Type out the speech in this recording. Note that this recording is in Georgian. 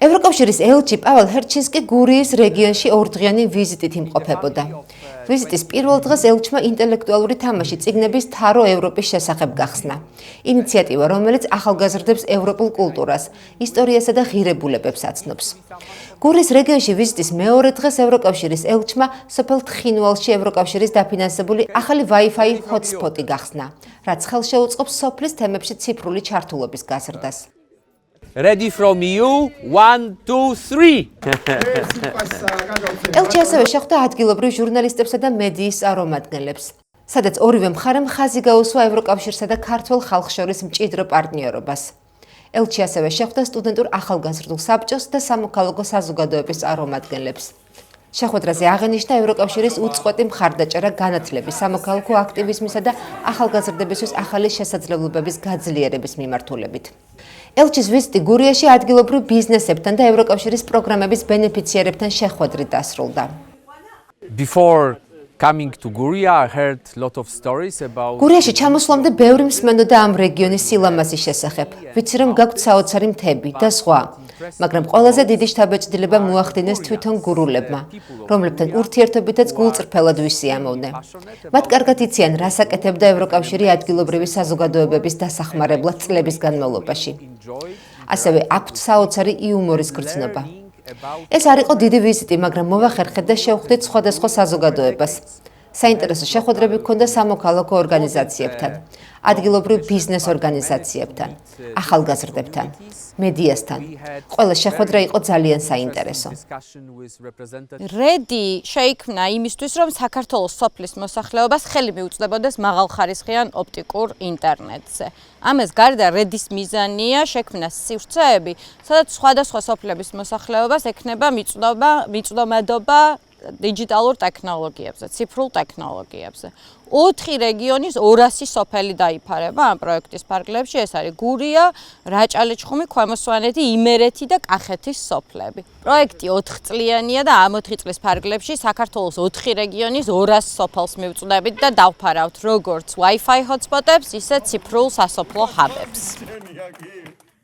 ევროკავშირის ელჩი პაველ ჰერჩინსკი გურიის რეგიონში ორდღიანი ვიზიტით იმყოფებოდა. ვიზიტის პირველ დღეს ელჩმა ინტელექტუალური თამაში წიგნების თარო ევროპის შესახებ გახსნა. ინიციატივა, რომელიც ახალგაზრდებს ევროპულ კულტურას, ისტორიასა და ღირებულებებს აცნობს. გურიის რეგიონში ვიზიტის მეორე დღეს ევროკავშირის ელჩმა სოფელ თხინვალში ევროკავშირის დაფინანსებული ახალი Wi-Fi hotspot-ი გახსნა, რაც ხელს შეუწყობს სოფლის თემებში ციფრული ჩართულობის გაზრდას. Ready from you, 1, 2, 3. ელჩი ასევე შეხვდა ადგილობრივ ჟურნალისტებსა და მედიის წარმომადგენლებს, სადაც ორივე მხარემ ხაზი გაუსვა ევროკავშირსა და ქართველ ხალხს შორის მჭიდრო პარტნიორობას. ელჩი ასევე შეხვდა სტუდენტურ ახალგაზრდულ საბჭოს და სამოქალაქო საზოგადოების წარმომადგენლებს. შეხვედრაზე აღენიშნა ევროკავშირის უწყვეტი მხარდაჭერა განათლების, სამოქალაქო აქტივიზმისა და ახალგაზრდებისთვის ახალი შესაძლებლობების გაძლიერების მიმართულებით. ელჩის ვიზიტი გურიაში ადგილობრივ ბიზნესებთან და ევროკავშირის პროგრამების ბენეფიციარებთან შეხვედრით დასრულდა. Before coming to Guria, I heard a lot of stories about გურიაში ჩამოსვლამდე ბევრი მსმენოდა ამ რეგიონის სილამაზის შესახებ. ვიცი რომ გაქვთ საოცარი მთები და სხვა, მაგრამ ყველაზე დიდი შთაბეჭდილება მოახდინეს თვითონ გურულებმა, რომლებთან ურთიერთობითაც გულწრფელად ვისიამოვნე. მათ კარგად იციან, რას აკეთებდა ევროკავშირი ადგილობრივი საზოგადოებების დასახმარებლად წლების განმავლობაში. ასევე აქვთ საოცარი იუმორის გრძნობა. ეს არ იყო დიდი ვიზიტი, მაგრამ მოვახერხეთ და შევხვდით სხვადასხვა საზოგადოებას. საინტერესო შეხვედრები ჰქონდა სამოქალაქო ორგანიზაციებთან, ადგილობრივ ბიზნეს ორგანიზაციებთან, ახალგაზრდებთან, მედიასთან. ყველა შეხვედრა იყო ძალიან საინტერესო. რედი შეიქმნა იმისთვის, რომ საქართველოს სოფლის მოსახლეობას ხელი მიუწვდებოდეს მაღალხარისხიან ოპტიკურ ინტერნეტზე. ამას გარდა რედის მიზანია შექმნა სივრცეები, სადაც სხვადასხვა სოფლების მოსახლეობას ექნება მიწვდომადობა დიჯიტალურ ტექნოლოგიებზე, ციფრულ ტექნოლოგიებზე. 4 რეგიონის 200 სოფელი დაიფარება ამ პროექტის ფარგლებში. ეს არის გურია, რაჭა-ლეჩხუმი, ქვემო სვანეთი, იმერეთი და კახეთის სოფლები. პროექტი 4 წლიანია და ამ 4 წლის ფარგლებში საქართველოს 4 რეგიონის 200 სოფელს მივწვდებით და დავფარავთ როგორც Wi-Fi hotspot-ებს, ისე ციფრულ სასოფლო hub-ებს.